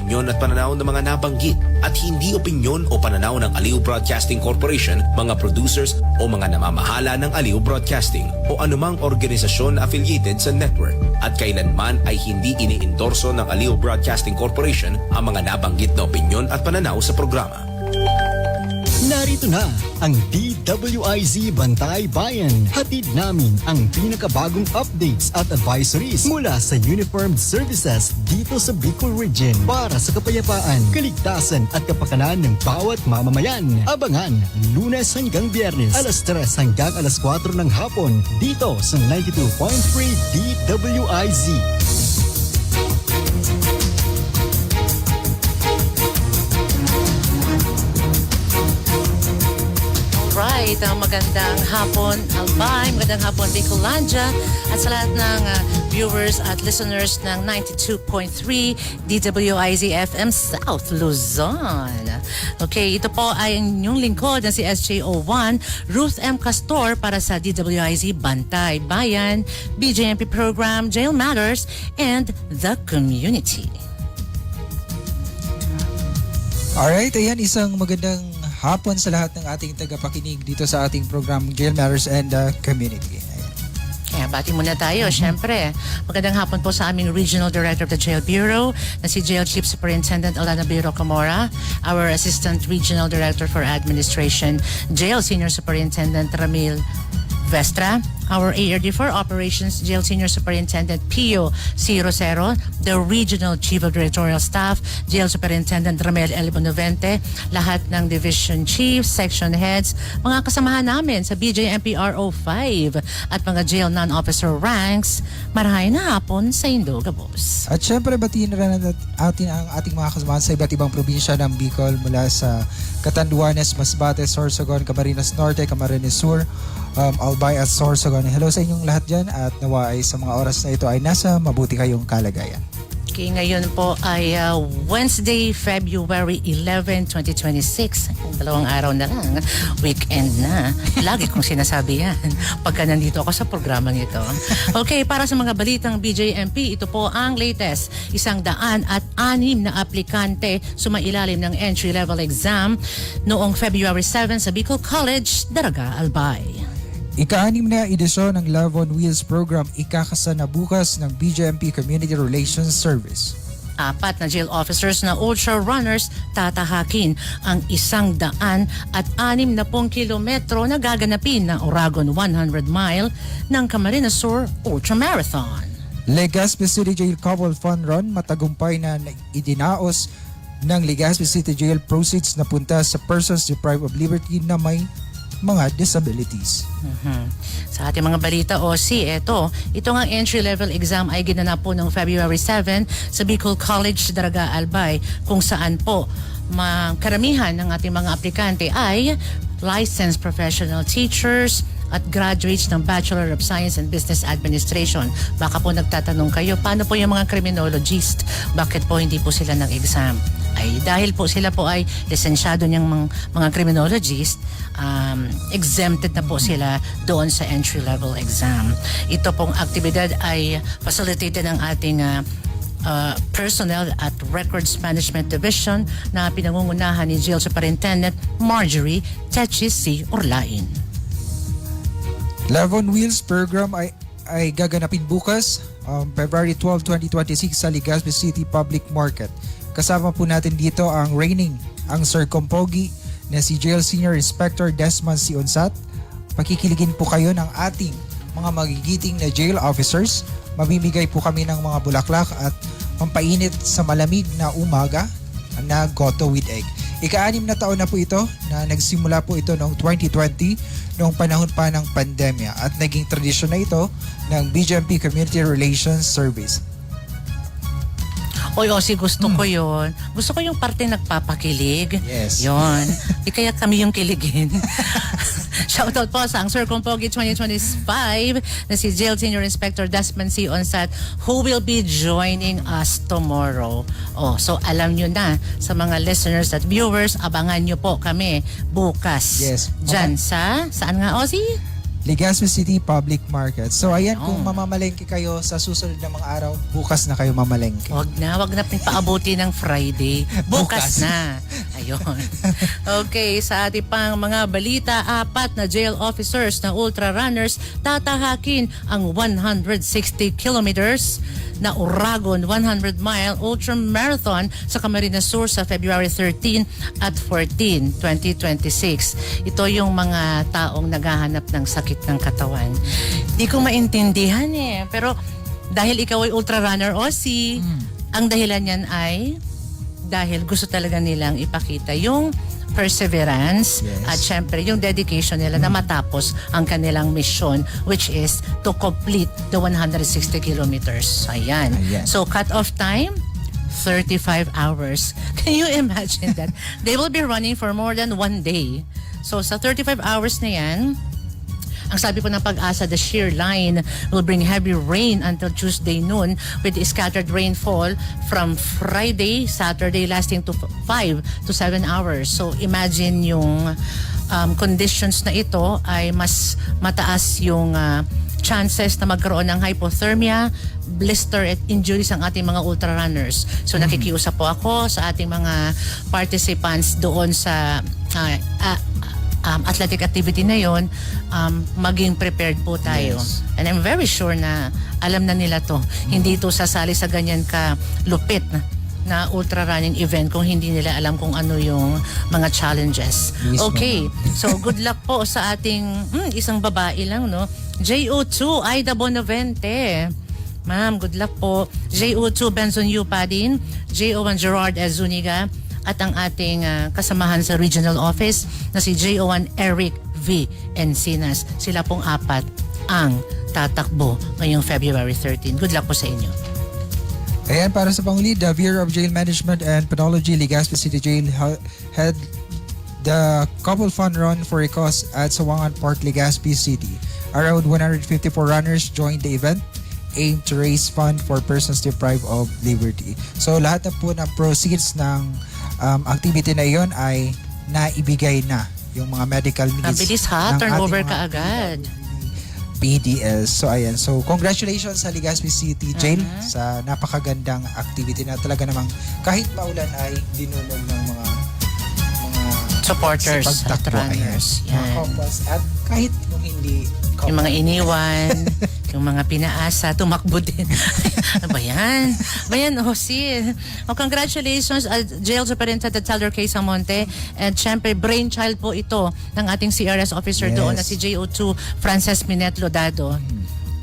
opinyon at pananaw ng mga nabanggit at hindi opinyon o pananaw ng Aliw Broadcasting Corporation, mga producers o mga namamahala ng Aliw Broadcasting o anumang organisasyon na affiliated sa network at kailanman ay hindi iniendorso ng Aliw Broadcasting Corporation ang mga nabanggit na opinyon at pananaw sa programa. Narito na ang DWIZ Bantay Bayan. Hatid namin ang pinakabagong updates at advisories mula sa uniformed services dito sa Bicol Region para sa kapayapaan, kaligtasan at kapakanan ng bawat mamamayan. Abangan Lunes hanggang Biyernes, alas 3 hanggang alas 4 ng hapon dito sa 92.3 DWIZ. Right, magandang hapon Albay, magandang hapon Bicolandia at sa lahat ng viewers at listeners ng 92.3 DWIZ FM South Luzon. Okay, ito po ay inyong lingkod na si SJO1 Ruth M. Castor para sa DWIZ Bantay Bayan, BJMP Program, Jail Matters, and The Community. Alright, ayan, isang magandang hapon sa lahat ng ating tagapakinig dito sa ating program Jail Matters and Community. Ayan. Kaya bati muna tayo, syempre. Magandang hapon po sa aming Regional Director of the Jail Bureau na si Jail Chief Superintendent Alana Biro Camora, our Assistant Regional Director for Administration, Jail Senior Superintendent Ramil Vestra, our ARD4 Operations Jail Senior Superintendent Pio C. Rosero, the Regional Chief of Directorial Staff, Jail Superintendent Ramel L. Bonavente, lahat ng Division Chiefs, Section Heads, mga kasamahan namin sa BJMP RO5 at mga Jail Non-Officer Ranks, marahay na hapon sa Indoga, boss. At syempre, batiin na rin natin ang ating mga kasamahan sa iba't ibang probinsya ng Bicol mula sa Catanduanes, Masbate, Sorsogon, Camarines Norte, Camarines Sur, Albay at Sorsogon. Hello sa inyong lahat dyan at nawa ay sa mga oras na ito ay nasa mabuti kayong kalagayan. Okay, ngayon po ay Wednesday, February 11, 2026. Dalawang araw na lang. Weekend na. Lagi kong sinasabi yan pagka nandito ako sa programang ito. Okay, para sa mga balitang BJMP, ito po ang latest. 106 na aplikante sumailalim ng entry-level exam noong February 7 sa Bicol College, Daraga, Albay. Ika-6 na edisyon ng Love on Wheels program ikakasa na bukas ng BJMP Community Relations Service. 4 na jail officers na ultra runners tatahakin ang 160 kilometro na gaganapin ng Oragon 100 Mile ng Camarines Sur Ultramarathon. Legazpi City Jail Couple Fun Run matagumpay na idinaos ng Legazpi City Jail proceeds na punta sa persons deprived of liberty na may mga disabilities. Sa ating mga balita, ito nga entry-level exam ay ginanap po noong February 7 sa Bicol College, Daraga, Albay, kung saan po karamihan ng ating mga aplikante ay licensed professional teachers at graduates ng Bachelor of Science and Business Administration. Baka po nagtatanong kayo, paano po yung mga criminologist? Bakit po hindi po sila nag-exam? Ay dahil po sila po ay lisensyado niyang mga criminologist, exempted na po sila doon sa entry-level exam. Ito pong aktibidad ay facilitated ng ating Personnel at Records Management Division na pinangungunahan ni Jail Superintendent Marjorie Techis C. Orlain. Love on Wheels program ay gaganapin bukas, February 12, 2026 sa Legazpi City Public Market. Kasama po natin dito ang ang Sir Compogi na si Jail Senior Inspector Desmond C. Onsat. Pakikiligin po kayo ng ating mga magigiting na jail officers. Mamimigay po kami ng mga bulaklak at pampainit sa malamig na umaga na goto with egg. Ika-6 na taon na po ito na nagsimula po ito noong 2020 noong panahon pa ng pandemya at naging tradisyon na ito ng BJMP Community Relations Service. Oy, Osi, gusto ko yun. Gusto ko yung parte nagpapakilig. Yes. Yun. Di kaya kami yung kiligin. Shoutout po sa ang Sir Compogi 2025 na si Jail Senior Inspector Desmond C. Onsat who will be joining us tomorrow. So alam nyo na sa mga listeners at viewers, abangan nyo po kami bukas. Yes. Diyan saan nga, Osi? Legazpi City Public Market. So ayan, kung mamamalengke kayo sa susunod na mga araw, bukas na kayo mamalengke. Wag na paabuti ng Friday. Bukas Bukas. na. Ayun. Okay, sa ating pang mga balita, 4 na jail officers na ultra runners tatahakin ang 160 kilometers na Uragon 100-mile ultra marathon sa Camarines Sur sa February 13 at 14, 2026. Ito yung mga taong naghahanap ng sakit ng katawan. Di ko maintindihan pero dahil ikaw ay ultra runner, Ossie, ang dahilan niyan ay dahil gusto talaga nilang ipakita yung perseverance Yes. at syempre yung dedication nila na matapos ang kanilang mission, which is to complete the 160 kilometers. Ayan. Ayan. So cut-off time, 35 hours. Can you imagine that? They will be running for more than 1 day. So sa 35 hours na yan, ang sabi po ng Pag-asa, the shear line will bring heavy rain until Tuesday noon with scattered rainfall from Friday, Saturday lasting to 5 to 7 hours. So imagine yung conditions na ito ay mas mataas yung chances na magkaroon ng hypothermia, blister at injuries ang ating mga ultra runners. So nakikiusap po ako sa ating mga participants doon sa athletic activity na yon, maging prepared po tayo. Yes. And I'm very sure na alam na nila to. Hindi ito sasali sa ganyan ka lupit na ultra running event kung hindi nila alam kung ano yung mga challenges. Mismo. Okay, so good luck po sa ating isang babae lang, no? JO2, Aida Bonavente. Ma'am, good luck po. JO2, Benson Yu Padin. JO1, Gerard S. Zuniga. At ang ating kasamahan sa regional office na si JO1 Eric V. Encinas. Sila pong 4 ang tatakbo ngayong February 13. Good luck po sa inyo. Ayan, para sa panguli, the Bureau of Jail Management and Penology, Legazpi City Jail had the couple fun run for a cause at Sawangan Park, Legazpi City. Around 154 runners joined the event, aimed to raise fund for persons deprived of liberty. So lahat na po ng proceeds ng activity na iyon ay naibigay na yung mga medical needs. Mabilis ha, ng turnover ating mga ka agad. PDS. So ayan. So congratulations sa Legazpi City Jail sa napakagandang activity na talaga namang kahit maulan ay dinulog ng mga Supporters at pagtakbo. runners. Ayan. Mga Yan. compas at kahit kung hindi Yung mga iniwan, yung mga pinaasa, tumakbo din. Ano ba yan? Ossie. Congratulations, Jail Superintendent Teller K. Samonte. And syempre, brainchild po ito ng ating CRS officer Yes. doon na si JO2 Frances Minet Lodado.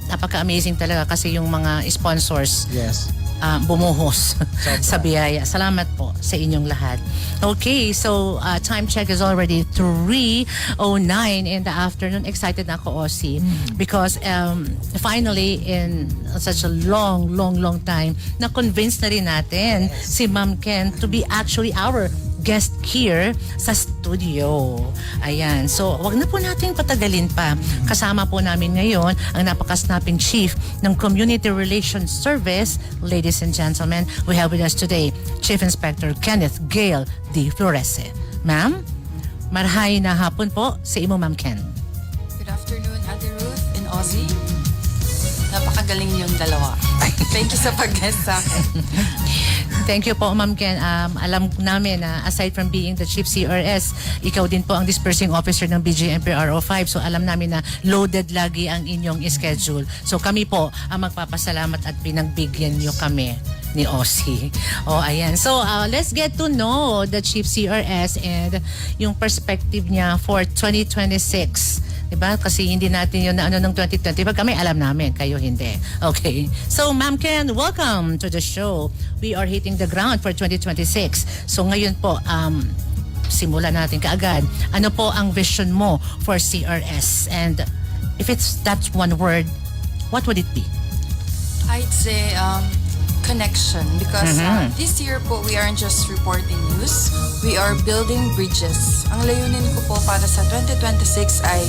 Napaka-amazing talaga kasi yung mga sponsors yes. bumuhos Sobra. sa biyaya. Salamat po sa inyong lahat. Okay, so time check is already 3:09 in the afternoon. Excited na ako, Ossie, because finally in such a long time, na-convince na rin natin si Ma'am Ken to be actually our guest here sa studio. Ayan. So, wag na po natin patagalin pa. Kasama po namin ngayon ang napaka-snapping chief ng Community Relations Service. Ladies and gentlemen, we have with us today Chief Inspector Kenneth Gale D. Florese. Ma'am, marhay na hapon po sa imo, Ma'am Ken. Good afternoon, Ate Ruth and Ozzy. Napakagaling yung dalawa. Thank you sa pag-guest sa akin. Thank you po, Ma'am Ken. Alam namin na aside from being the Chief CRS, ikaw din po ang dispersing officer ng BGMPRO 5. So alam namin na loaded lagi ang inyong schedule. So kami po ang magpapasalamat at pinagbigyan nyo kami ni Ossie. Ayan. So let's get to know the Chief CRS and yung perspective niya for 2026. Diba? Kasi hindi natin yun na ano ng 2020. Pag kami alam namin, kayo hindi. Okay. So, Ma'am Ken, welcome to the show. We are hitting the ground for 2026. So, ngayon po, simulan natin kaagad. Ano po ang vision mo for CRS? And if that's one word, what would it be? I'd say connection because this year po we aren't just reporting news, we are building bridges. Ang layunin ko po para sa 2026 ay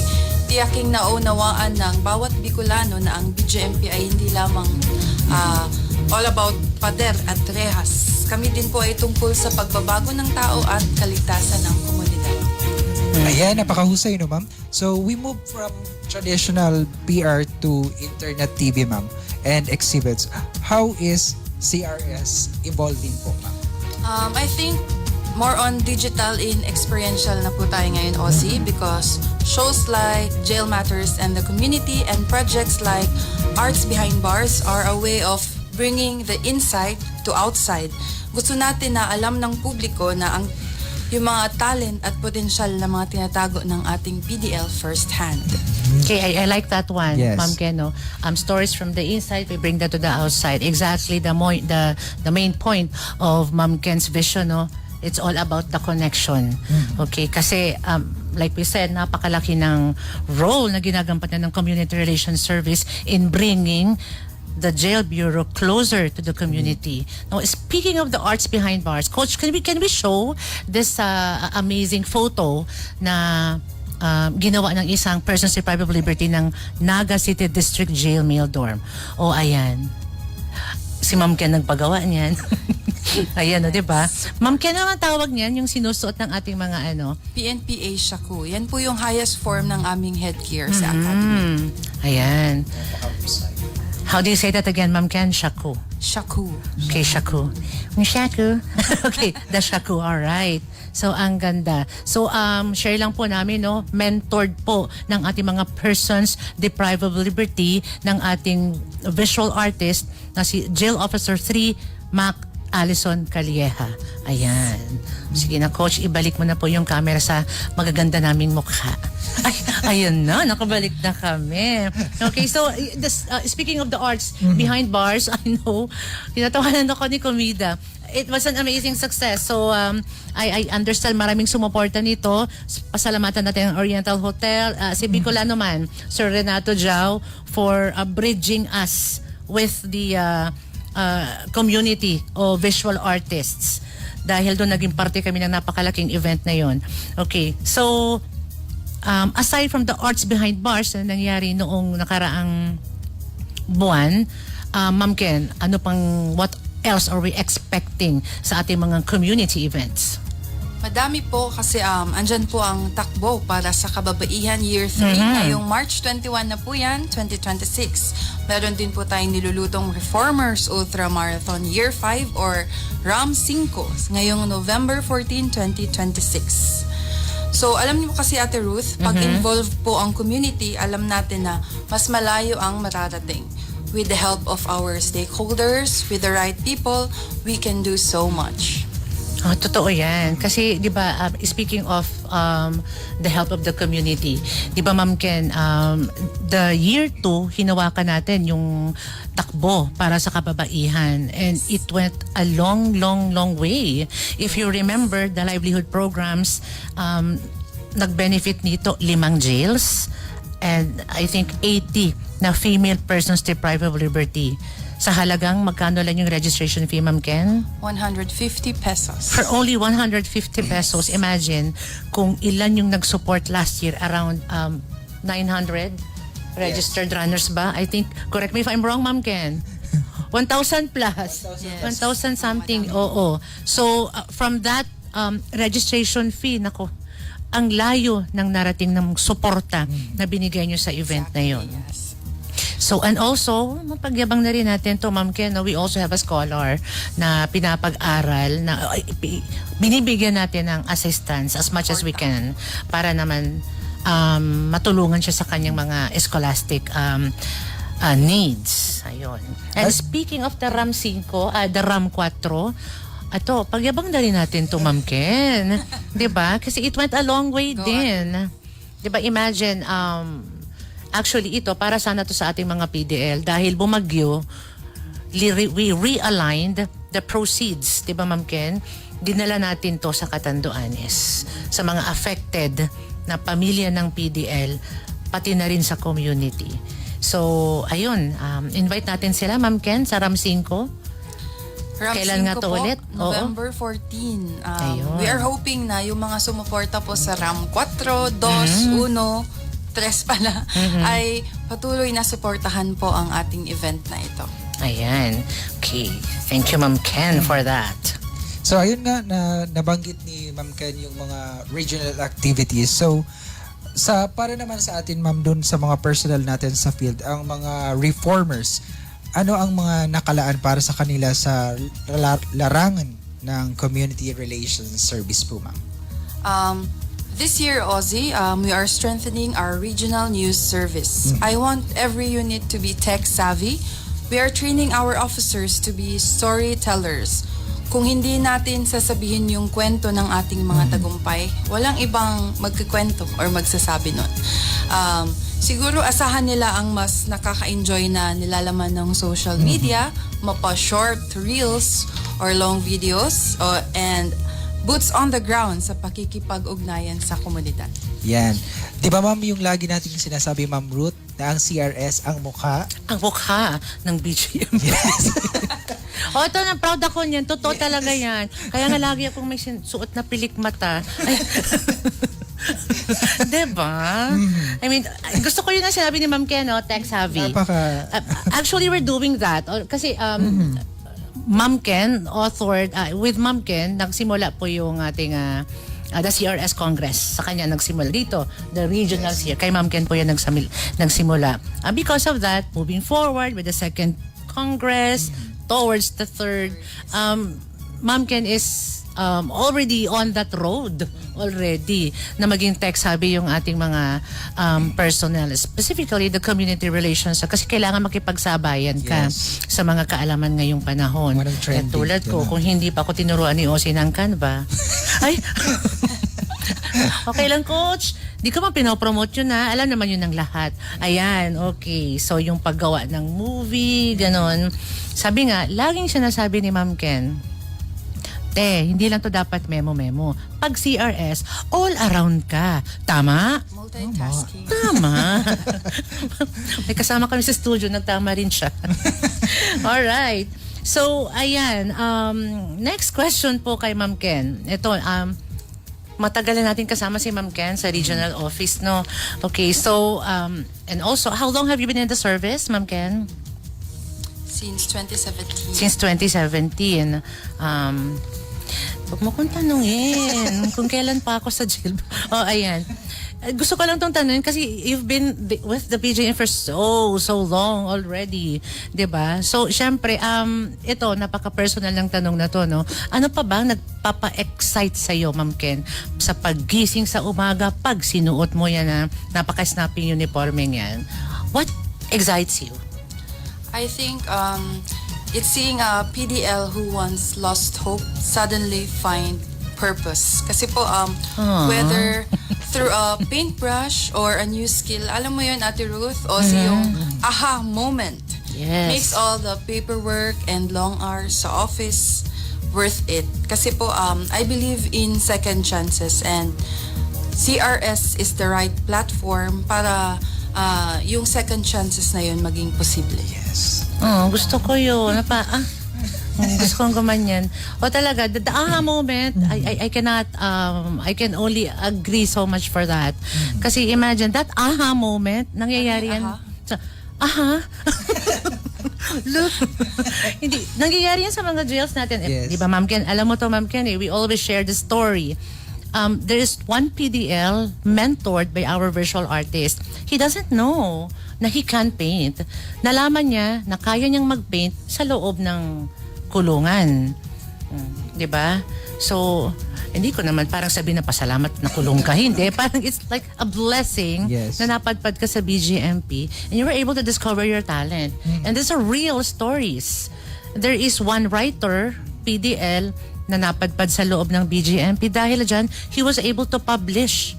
tiyaking naunawaan ng bawat Bicolano na ang BGMP ay hindi lamang all about pader at rehas. Kami din po ay tungkol sa pagbabago ng tao at kaligtasan ng komunidad. Ayan, napakahusay no, ma'am. So, we move from traditional PR to internet TV, ma'am, and exhibits. How is CRS evolving po, ma'am? I think more on digital in experiential na po tayo ngayon, Aussie, because shows like Jail Matters and the Community and projects like Arts Behind Bars are a way of bringing the inside to outside. Gusto natin na alam ng publiko na yung mga talent at potensyal na mga tinatago ng ating PDL firsthand. Okay, I like that one, Yes. Ma'am Ken. No? Stories from the inside, we bring that to the outside. Exactly the main point of Ma'am Ken's vision. No? It's all about the connection. Okay, kasi like we said, napakalaki ng role na ginagampanan ng Community Relations Service in bringing the jail bureau closer to the community. Now, speaking of the arts behind bars, Coach, can we show this amazing photo na ginawa ng isang persons deprived of liberty ng Naga City District Jail Male Dorm? O, ayan. Si Ma'am Ken nagpagawa niyan. Ayan, o, diba? Ma'am Ken, ano ang tawag niyan? Yung sinusuot ng ating mga PNPA Shaku. Yan po yung highest form ng aming headgear sa academy. Ayan. How do you say that again, Ma'am Ken? Shaku. Shaku. Okay, Shaku. Shaku. Okay, the Shaku. All right. So, ang ganda. So, share lang po namin, no? Mentored po ng ating mga persons deprived of liberty ng ating visual artist na si Jail Officer 3, Mac Alison Calieja. Ayan. Sige na, Coach, ibalik mo na po yung camera sa magaganda naming mukha. Ay, ayun na, nakabalik na kami. Okay, so, speaking of the arts behind bars, I know, tinatawanan ako ni Comida. It was an amazing success. So, I understand maraming sumuporta nito. Pasalamatan natin ang Oriental Hotel, si Bicolano man, Sir Renato Jao, for bridging us with the community o visual artists. Dahil doon naging parte kami ng napakalaking event na yon. Okay, so aside from the arts behind bars na nangyari noong nakaraang buwan, Ma'am Ken, ano pang what else are we expecting sa ating mga community events? Madami po kasi andyan po ang takbo para sa kababaihan Year 3 ngayong March 21 na po yan, 2026. Meron din po tayong nilulutong Reformers Ultra Marathon Year 5 or RAM 5 ngayong November 14, 2026. So alam niyo kasi Ate Ruth, pag involved po ang community, alam natin na mas malayo ang mararating. With the help of our stakeholders, with the right people, we can do so much. Oh, totoo yan. Kasi, di ba, speaking of the help of the community, di ba, Ma'am Ken, the year 2, hinawakan natin yung takbo para sa kababaihan. And it went a long, long, long way. If you remember, the livelihood programs, nag-benefit nito 5 jails and I think 80 na female persons deprived of liberty. Sa halagang magkano lang yung registration fee, Ma'am Ken? 150 pesos. For only 150 pesos, imagine kung ilan yung nag-support last year, around 900 registered runners ba? I think, correct me if I'm wrong, Ma'am Ken. 1,000 plus. 1,000 something, oo. So, from that registration fee, nako, ang layo ng narating ng suporta na binigay nyo sa event na yon. Yes. So, and also, mapagyabang na rin natin to, Ma'am Ken, no, we also have a scholar na pinapag-aral na binibigyan natin ng assistance as much as we can para naman matulungan siya sa kanyang mga scholastic needs. Ayun. And speaking of the RAM 5, the RAM 4, ato, pagyabang na rin natin to, Ma'am Ken. 'Di ba? Kasi it went a long way din. 'Di ba? Imagine, actually ito, para sana to sa ating mga PDL dahil bumagyo, we realigned the proceeds, 'di ba, Ma'am Ken? Dinala natin to sa Catanduanes, sa mga affected na pamilya ng PDL, pati na rin sa community. So, ayun, invite natin sila, Ma'am Ken, sa RAM 5. Kailan nga to po, ulit? November 14. Ayun. We are hoping na yung mga sumuporta po sa RAM 4, 2, 1, 3 pala, ay patuloy na suportahan po ang ating event na ito. Ayan. Okay. Thank you, Ma'am Ken, for that. So ayun nga na nabanggit ni Ma'am Ken yung mga regional activities. So para naman sa atin Ma'am dun sa mga personal natin sa field, ang mga reformers, ano ang mga nakalaan para sa kanila sa larangan ng community relations service po Ma'am? This year, Ozzy, we are strengthening our regional news service. I want every unit to be tech savvy. We are training our officers to be storytellers. Kung hindi natin sasabihin yung kwento ng ating mga tagumpay, walang ibang magkikwento or magsasabi nun. Siguro asahan nila ang mas nakaka-enjoy na nilalaman ng social media, mapa-short reels or long videos, and boots on the ground sa pakikipag-ugnayan sa komunidad. Yan. Di ba Ma'am yung lagi natin sinasabi Ma'am Ruth na ang CRS ang mukha? Ang mukha ng BGM. Yes. O, ito na, proud ako niyan. Totoo talaga yan. Kaya nga lagi akong may suot na pilik mata. Ay. Diba? I mean, gusto ko yun na sinabi ni Ma'am Ken, no? Tech savvy. Actually, we're doing that. Kasi, Ma'am Ken authored, with Ma'am Ken, nagsimula po yung ating the CRS Congress. Sa kanya nagsimula dito, the regional CR. Kay Ma'am Ken po yan nagsimula. Because of that, moving forward with the second Congress, towards the third, Ma'am Ken is already on that road already na maging tech savvy yung ating mga personnel, specifically the community relations, kasi kailangan makipagsabayan ka sa mga kaalaman ngayong panahon. At tulad ko, kung hindi pa ako tinuruan ni Osi ng Canva, ay, okay lang coach, di ko man pinopromote yun na, alam naman yun ng lahat. Ayan, okay, so yung paggawa ng movie, ganon. Sabi nga, laging sinasabi ni Ma'am Ken, hindi lang to dapat memo-memo. Pag CRS, all around ka. Tama? Multitasking. Tama. May kasama kami sa studio, nagtama rin siya. Alright. So, ayan. Next question po kay Ma'am Ken. Ito, matagal na natin kasama si Ma'am Ken sa regional office, no? Okay, so, and also, how long have you been in the service, Ma'am Ken? Since 2017. Since 2017. Huwag mo kong tanungin kung kailan pa ako sa jail. Oh, ayan. Gusto ko lang tong tanungin kasi you've been with the PJN for so long already. 'Di ba? So, syempre, ito, napaka-personal ng tanong na to, no? Ano pa ba nagpapa-excite sa'yo, Ma'am Ken, sa paggising sa umaga, pag sinuot mo yan na napaka-snapping uniforming yan? What excites you? I think it's seeing a PDL who once lost hope suddenly find purpose. Kasi po, whether through a paintbrush or a new skill, alam mo yun, Ate Ruth, o yung aha moment. Yes. Makes all the paperwork and long hours sa office worth it. Kasi po, I believe in second chances, and CRS is the right platform para yung second chances na yun maging posible. Yes. Oh, gusto ko yun. Gusto kong gumanyan. O talaga, the aha moment, I cannot, I can only agree so much for that. Kasi imagine, that aha moment, nangyayari yan. Aha? Look. Hindi, nangyayari yan sa mga jails natin. Yes. Di ba, Ma'am Ken? Alam mo to, Ma'am Ken, we always share the story. There is one PDL mentored by our visual artist. He doesn't know na he can paint. Nalaman niya na kaya niyang mag-paint sa loob ng kulungan. 'Di ba? So, hindi ko naman parang sabihin na pasalamat na kulong ka. Hindi. Parang it's like a blessing na napadpad ka sa BGMP and you were able to discover your talent. And these are real stories. There is one writer, PDL, na napadpad sa loob ng BGMP. Dahil dyan, he was able to publish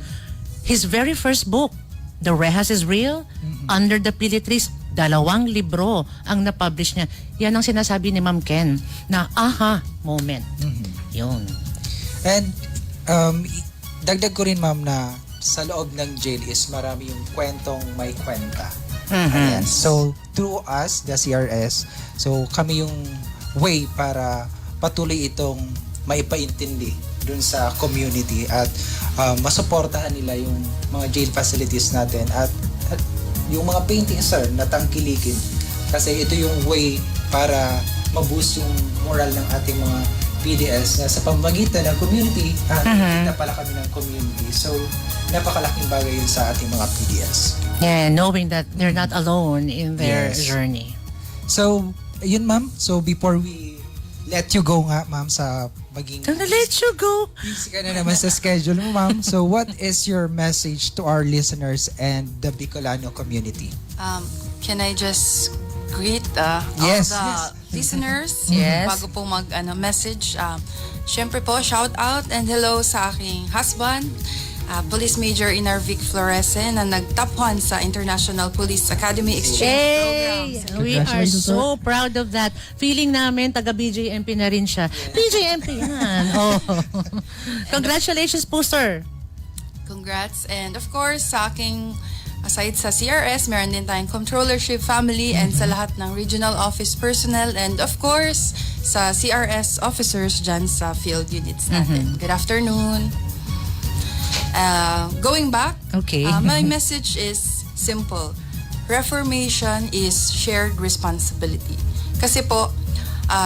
his very first book. The Rehas is Real, Under the Pili Trees. 2 libro ang na-publish niya. Yan ang sinasabi ni Ma'am Ken na aha moment. Yun. And dagdag ko rin Ma'am na sa loob ng jail is marami yung kwentong may kwenta. Ayan. So through us, the CRS, so kami yung way para patuloy itong maipaintindi dun sa community at masuportahan nila yung mga jail facilities natin at yung mga painting sir na tangkilikin kasi ito yung way para ma-boost yung moral ng ating mga PDS na sa pamamagitan ng community, nakikita pala kami ng community. So, napakalaking bagay yun sa ating mga PDS. Yeah, knowing that they're not alone in their Yes. journey. So, yun ma'am. So, before we let you go nga, ma'am, sa maging... Gonna let you go. Busy ka na naman sa schedule mo, ma'am. So, what is your message to our listeners and the Bicolano community? Can I just greet Yes, all the yes. listeners Yes. bago po message? Syempre po, shout out and hello sa aking husband, Police Major Inarvic Florese na nag-top 1 sa International Police Academy Exchange Hey! Program. We are so proud of that. Feeling namin, taga BJMP na rin siya. BJMP yan! Oh. Congratulations po, sir. Congrats. And of course, sa aking, aside sa CRS, meron din tayong controllership family and sa lahat ng regional office personnel and of course, sa CRS officers dyan sa field units natin. Good afternoon. Going back, Okay. my message is simple. Reformation is shared responsibility. Kasi po,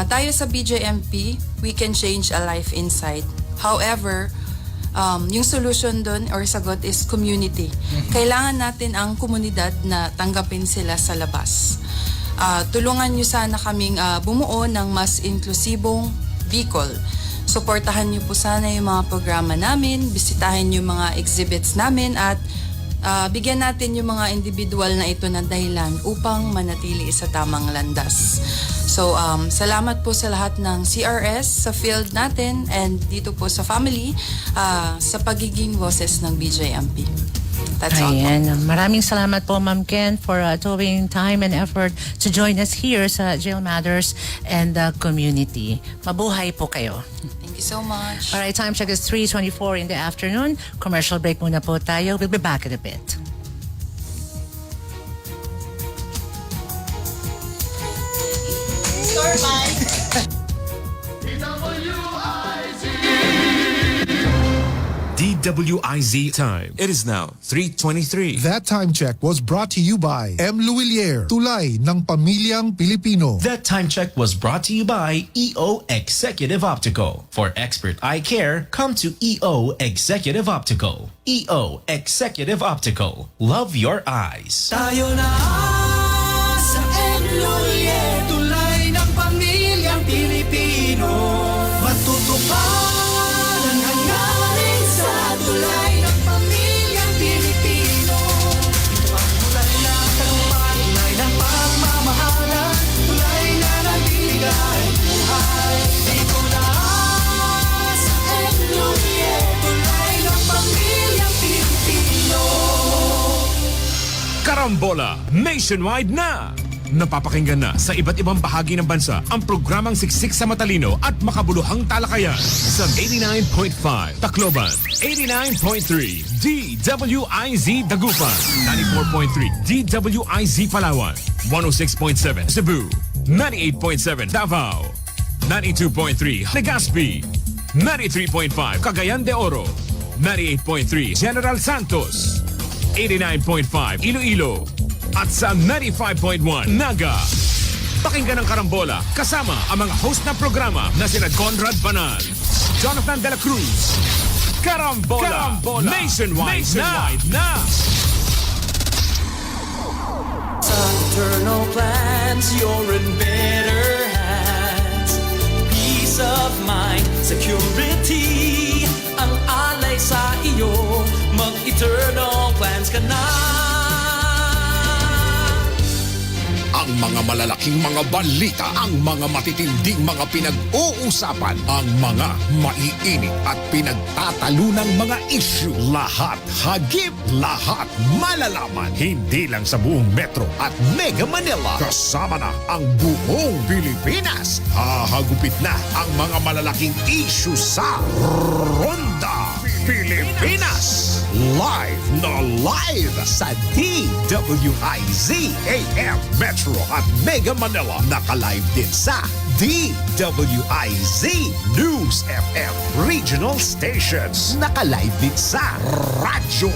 tayo sa BJMP, we can change a life inside. However, yung solution doon or sagot is community. Kailangan natin ang komunidad na tanggapin sila sa labas. Tulungan nyo sana kaming bumuo ng mas inklusibong Bicol. Suportahan nyo po sana yung mga programa namin, bisitahin yung mga exhibits namin at bigyan natin yung mga individual na ito na dahilan upang manatili sa tamang landas. So, salamat po sa lahat ng CRS sa field natin and dito po sa family sa pagiging boses ng BJMP. That's all. Ayan. Maraming salamat po, Ma'am Ken, for towing time and effort to join us here sa Jail Matters and the community. Mabuhay po kayo. Thank you so much. Alright, time check is 3:24 in the afternoon. Commercial break muna po tayo. We'll be back in a bit. DWIZ time. It is now 3:23. That time check was brought to you by M. Luwilier, tulay ng pamilyang Pilipino. That time check was brought to you by EO Executive Optical. For expert eye care, come to EO Executive Optical. EO Executive Optical. Love your eyes. Tayo na sa Enloye, tulay ng pamilyang Pilipino. Matutupad ang hangarin sa tulay ng pamilyang Pilipino. Ito ang tulay na tagumpay, tulay ng pagmamahalan, tulay na nagbibigay buhay. Dito na sa Enloye, tulay ng pamilyang Pilipino. Karambola nationwide na! Napapakinggan na sa iba't ibang bahagi ng bansa ang programang siksik sa matalino at makabuluhang talakayan sa 89.5 Tacloban, 89.3 DWIZ Dagupan, 94.3 DWIZ Palawan, 106.7 Cebu, 98.7 Davao, 92.3 Legazpi, 93.5 Cagayan de Oro, 98.3 General Santos, 89.5 Iloilo, at sa 95.1 Naga. Pakinggan ang Karambola kasama ang mga host ng programa na sina Conrad Banal, Jonathan De La Cruz. Karambola, nationwide na! Sa eternal plans, you're in better hands. Peace of mind, security, ang alay sa iyo. Mag-eternal plans ka na. Ang mga malalaking mga balita, ang mga matitinding mga pinag-uusapan, ang mga maiinit at pinagtatalunang mga issue. Lahat hagip, lahat malalaman. Hindi lang sa buong Metro at Mega Manila. Kasama na ang buong Pilipinas. Hahagupit na ang mga malalaking issue sa Ronda Pilipinas. Live na live sa DWIZ AM Metro at Mega Manila. Naka-live din sa DWIZ News FM Regional Stations. Naka-live din sa Radyo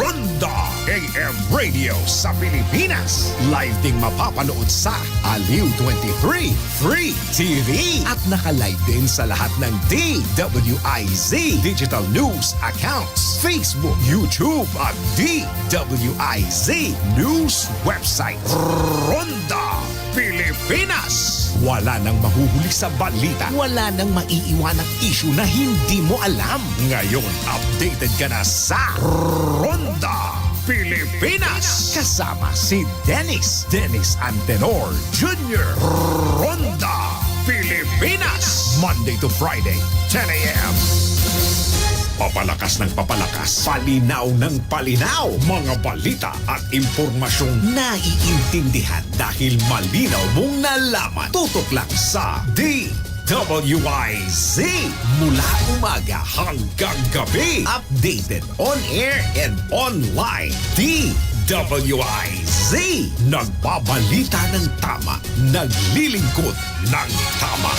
Ronda. AM radio sa Pilipinas. Live ding mapapanood sa Aliw 23 Free TV at nakalive din sa lahat ng DWIZ digital news accounts, Facebook, YouTube at DWIZ news website. Ronda Pilipinas. Wala nang mahuhuli sa balita. Wala nang maiiwanang issue na hindi mo alam. Ngayon, updated ka na sa Ronda Pilipinas. Kasama si Dennis Antenor Jr. Ronda Pilipinas. Monday to Friday, 10 a.m. Papalakas ng papalakas, palinaw ng palinaw, mga balita at impormasyong naiintindihan dahil malinaw mong nalaman. Tutok lang sa DWIZ mula umaga hanggang gabi. Updated on air and online. DWIZ, nagbabalita ng tama, naglilingkod ng tama.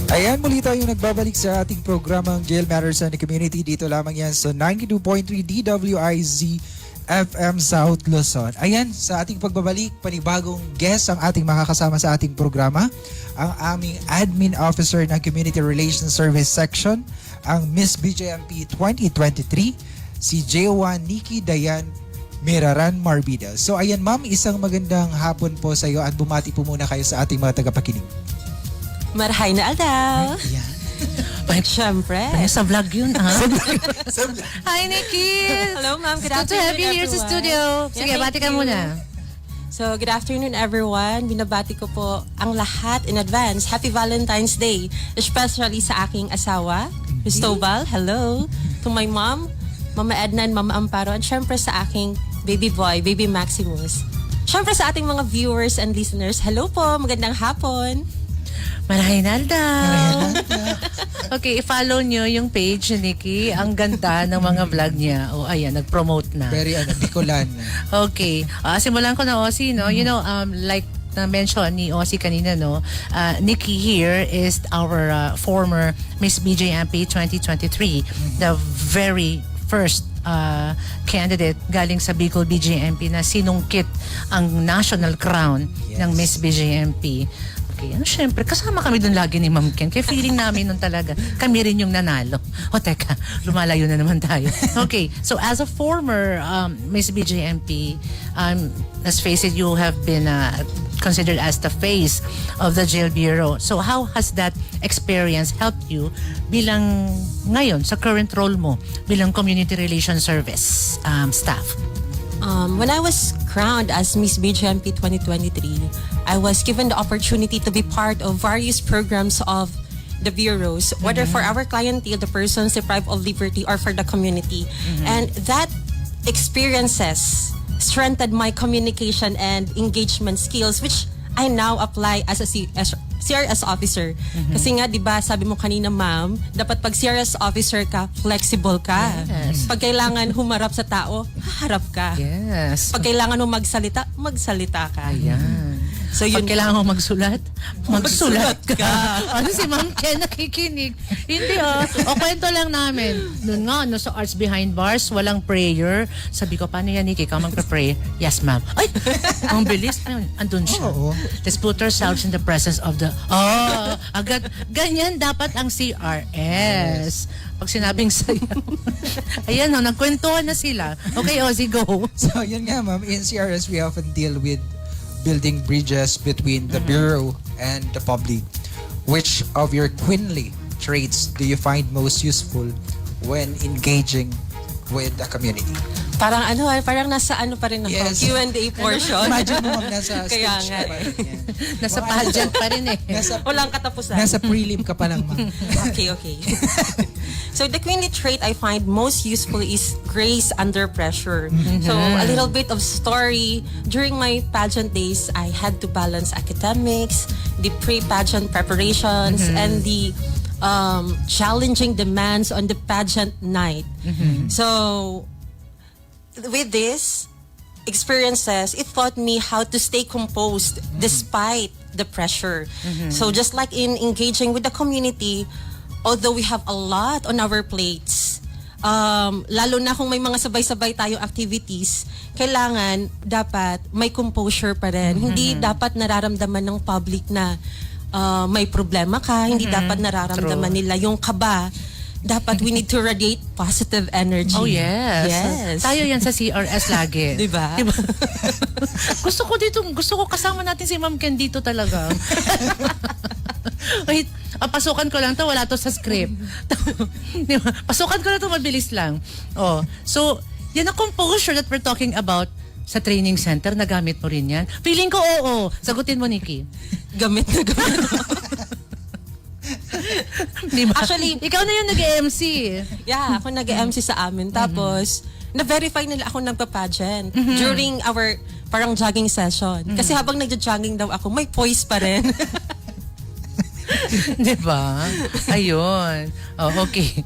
Ayan, muli tayong nagbabalik sa ating programang Jail Matters and the Community. Dito lamang yan sa 92.3 DWIZ FM South Luzon. Ayan, sa ating pagbabalik, panibagong guest ang ating makakasama sa ating programa. Ang aming Admin Officer ng Community Relations Service Section, ang Miss BJMP 2023, si J1 Nikki Dayan Miraran Marbida. So ayan ma'am, isang magandang hapon po sa iyo at bumati po muna kayo sa ating mga tagapakinig. Marhay na aldaw. Ayan. Siyempre. Sa vlog yun, ha? Hi, Nikki! Hello, ma'am. Good Good to have you here sa studio. Sige, Yeah, bati thank ka you. muna. So, good afternoon, everyone. Binabati ko po ang lahat in advance. Happy Valentine's Day. Especially sa aking asawa, Cristobal. Hello. To my mom, Mama Edna and Mama Amparo. And syempre sa aking baby boy, baby Maximus. Syempre sa ating mga viewers and listeners, hello po. Magandang hapon. Marahinal daw. Okay, i-follow nyo yung page ni Nikki. Ang ganda ng mga vlog niya. O, ayan, nag-promote na. Very Bicolan. Okay. Simulan ko na, Ossie, no? You know, like na-mention ni Ossie kanina, no? Nikki here is our former Miss BJMP 2023. The very first candidate galing sa Bicol BJMP na sinungkit ang national crown ng Miss BJMP. Okay, syempre, kasama kami dun lagi ni Ma'am Ken. Kaya feeling namin nun talaga, kami rin yung nanalo. O teka, lumalayo na naman tayo. Okay, so as a former Miss BJMP, let's face it, you have been considered as the face of the Jail Bureau. So how has that experience helped you bilang ngayon sa current role mo bilang Community Relations Service staff? When I was crowned as Miss BJMP 2023, I was given the opportunity to be part of various programs of the bureaus, whether for our clientele, the persons deprived of liberty, or for the community. And that experiences strengthened my communication and engagement skills, which I now apply as a CRS officer. Kasi nga, di ba, sabi mo kanina, ma'am, dapat pag CRS officer ka, flexible ka. Yes. Pag kailangan humarap sa tao, haharap ka. Yes. Pag kailangan mo magsalita, magsalita ka. Ayan. So yun, Pag kailangan mo magsulat, magsulat ka. Ano si Ma'am Ken nakikinig? Hindi O kwento lang namin. Noon nga, sa Arts Behind Bars, walang prayer. Sabi ko, paano yan, Nikki? Ikaw magpa-pray? Yes, ma'am. Ay! Ang bilis. Ayun, andun siya. Oo. Let's put ourselves in the presence of the... agad. Ganyan dapat ang CRS. Pag sinabing sayaw. Ayan, nagkwentuhan na sila. Okay, Ozzy, go. So yun nga ma'am, in CRS we often deal with building bridges between the Bureau and the public. Which of your queenly traits do you find most useful when engaging with the community? parang parang nasa pa rin ako, Yes. Q&A portion. Imagine mo ma'am, nasa Kaya stage nga ka pa rin. Yan. Nasa pageant pa rin eh. Walang katapusan. Nasa prelim ka pa lang ma'am. Okay. So the queenly trait I find most useful is grace under pressure. So a little bit of story. During my pageant days, I had to balance academics, the pre-pageant preparations, and the challenging demands on the pageant night. So with this experiences, it taught me how to stay composed despite the pressure. So just like in engaging with the community, although we have a lot on our plates, lalo na kung may mga sabay-sabay tayong activities, kailangan dapat may composure pa rin. Hindi dapat nararamdaman ng public na may problema ka. Hindi dapat nararamdaman nila yung kaba. Dapat we need to radiate positive energy. Oh, yes. Yes. Tayo yan sa CRS lagi. Diba? Gusto ko kasama natin si Ma'am Ken dito talaga. Wait, pasukan ko lang to, wala to sa script. Diba? Pasukan ko lang to, mabilis lang. Oh, so, yan ang composure that we're talking about sa training center, nagamit mo rin yan? Feeling ko oo. Sagutin mo, Nikki. Gamit na gamit. Diba? Actually, ikaw na yung nag-MC. Yeah, ako nag-MC sa amin. Tapos, na-verify nila ako nagpa-pageant during our parang jogging session. Kasi habang nagja-jogging daw ako, may poise pa rin. Diba? Ayun. Oh, okay.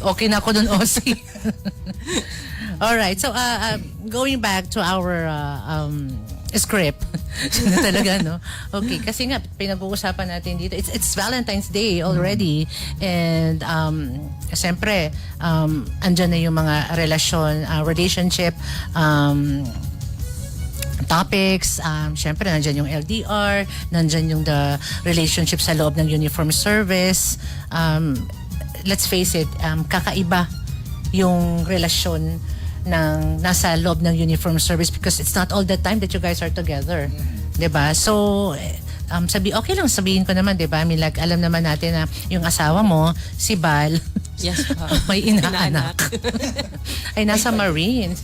Okay na ako dun, Ossie. Alright, so going back to our script. Na talaga, no? Okay, kasi nga, pinag-uusapan natin dito, it's Valentine's Day already. And, siyempre, andyan na yung mga relasyon, relationship, topics, siyempre, nandyan yung LDR, nandyan yung the relationship sa loob ng uniform service. Let's face it, kakaiba yung relasyon ng nasa loob ng uniform service because it's not all the time that you guys are together. Diba? So, okay lang sabihin ko naman, diba? I mean, like, alam naman natin na yung asawa mo, si Bal, Yes, may inaanak. Ay, nasa Marine.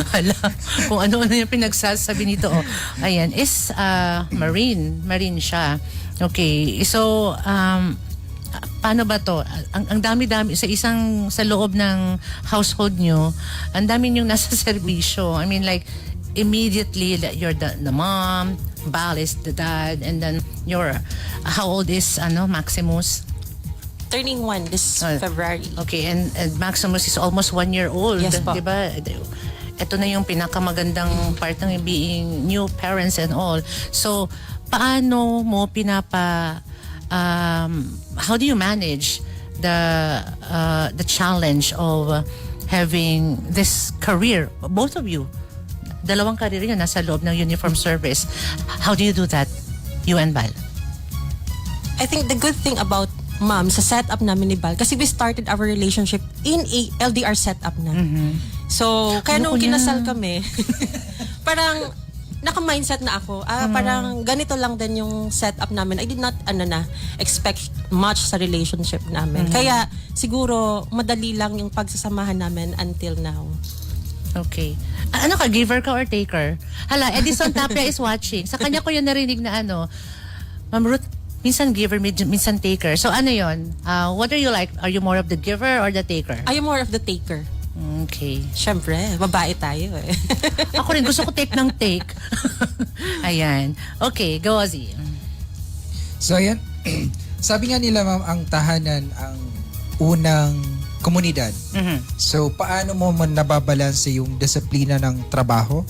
Hala, kung ano-ano yung pinagsasabi nito. Oh, ayan, is Marine siya. Okay, so, paano ba to? Ang dami-dami sa loob ng household nyo, ang dami yung nasa serbisyo. I mean, like, immediately you're the mom, Bal is the dad, and then how old is Maximus? Turning 1 this February. Okay, and Maximus is almost 1 year old. Yes po. Diba? Ito na yung pinakamagandang part ng being new parents and all. So, paano mo how do you manage the challenge of having this career, both of you? Dalawang career yun, nasa loob ng uniform service. How do you do that, you and Bal? I think the good thing about Mom, sa setup namin ni Bal, kasi we started our relationship in a LDR setup na. So, kaya nung kinasal kami, parang naka-mindset na ako. Parang ganito lang din yung setup namin. I did not expect much sa relationship namin. Kaya siguro madali lang yung pagsasamahan namin until now. Okay. Ano ka, giver ka or taker? Hala, Edison Tapia is watching. Sa kanya ko yun narinig na Ma'am Ruth, minsan giver, minsan taker. So ano yun? What are you like? Are you more of the giver or the taker? I am more of the taker. Okay. Siyempre, babae tayo eh. Ako rin, gusto ko take ng take. Ayan. Okay, go Ozzy. So ayan, sabi nga nila ma'am, ang tahanan ang unang komunidad. So paano mo nababalanse yung disiplina ng trabaho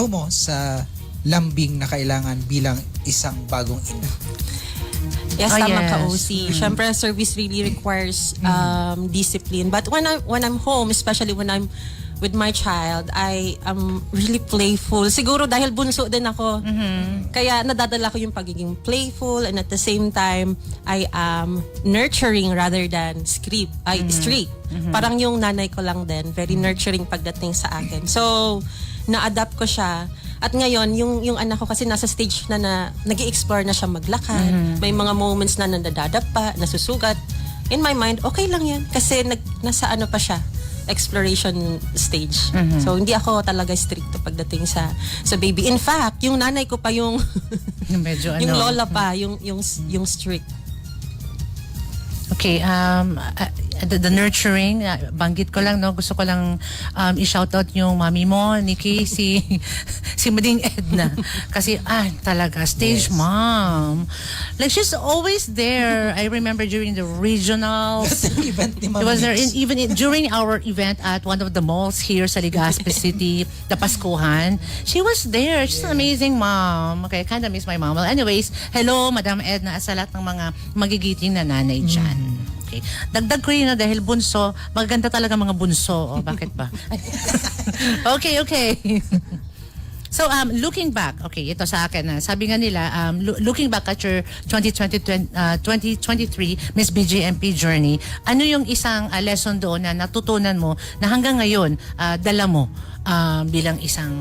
mo sa lambing na kailangan bilang isang bagong ina? Yes, tama yes. ka, OC. Siyempre, service really requires discipline. But when I'm home, especially when I'm with my child, I am really playful. Siguro dahil bunso din ako. Kaya nadadala ko yung pagiging playful, and at the same time, I am nurturing rather than strict. Parang yung nanay ko lang din, very nurturing pagdating sa akin. So, na-adapt ko siya. At ngayon, yung anak ko kasi nasa stage na nag-i-explore na siya maglakad. May mga moments na nadadapa, nasusugat. In my mind, okay lang yan. Kasi nasa pa siya, exploration stage. So, hindi ako talaga stricto pagdating sa baby. In fact, yung nanay ko pa yung medyo yung lola pa, yung strict. Okay, the nurturing, banggit ko lang, no? Gusto ko lang i-shoutout yung mami mo, Nikki, si Mading Edna. Kasi, talaga, stage mom. Like, she's always there. I remember during the regionals. Event ni Ma'am It was there Nix. even during our event at one of the malls here sa Legazpi City, the Paskuhan. She was there. She's an amazing mom. Okay, kind of miss my mom. Well, anyways, hello, Madam Edna, sa lahat ng mga magigiting na nanay dyan. Okay. Dagdag ko yun na dahil bunso, maganda talaga mga bunso. O, bakit ba? Okay. So, looking back, okay, ito sa akin na. Sabi nga nila, looking back at your 2023 Miss BJMP journey, ano yung isang lesson doon na natutunan mo na hanggang ngayon dala mo bilang isang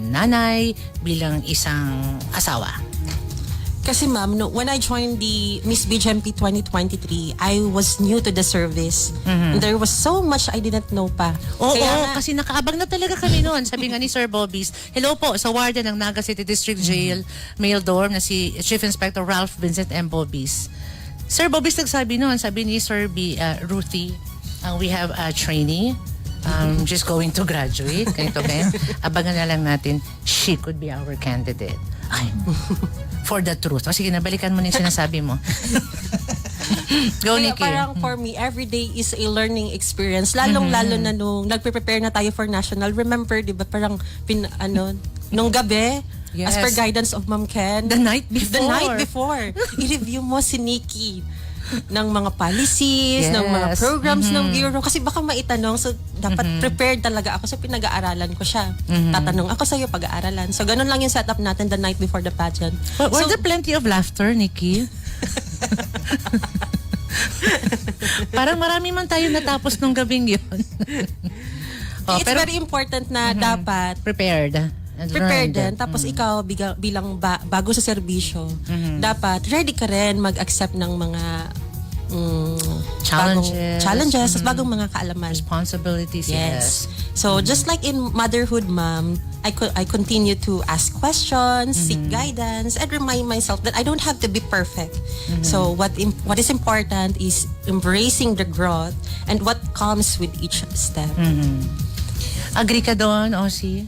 nanay, bilang isang asawa? Kasi ma'am, no, when I joined the Miss BJMP 2023, I was new to the service. There was so much I didn't know pa. Oo, Kaya nga- kasi nakaabang na talaga kami noon. Sabi nga ni Sir Bobbies, hello po sa warden ng Naga City District Jail, Male Dorm na si Chief Inspector Ralph Vincent M. Bobbies. Sir Bobbies nagsabi noon, sabi ni Sir Ruthie, we have a trainee. She's going to graduate. Ganito ba? Abangan na lang natin, she could be our candidate. Ay, for the truth. O sige, nabalikan mo na yung sinasabi mo. Go, Kaya Nikki. parang for me, every day is a learning experience. Lalong-lalo na nung nagpe-prepare na tayo for national. Remember, di ba, parang nung gabi, Yes. as per guidance of Ma'am Ken. The night before. The night before. I-review mo si Nikki ng mga policies, ng mga Yes. programs ng bureau. Kasi baka maitanong, so dapat prepared talaga ako. So pinag-aaralan ko siya. Tatanong ako sa'yo, pag-aaralan. So ganun lang yung setup natin the night before the pageant. Were So, there plenty of laughter, Nikki? Parang marami man tayo natapos nung gabing yun. it's very important na dapat prepared. And prepared learned. din. Tapos ikaw bilang bago sa serbisyo, dapat ready ka rin mag-accept ng mga Challenges. challenges at bagong mga kaalaman. Responsibilities, yes. So just like in motherhood, ma'am, I continue to ask questions, seek guidance, and remind myself that I don't have to be perfect. So what is important is embracing the growth and what comes with each step. Agree ka doon, Ossie?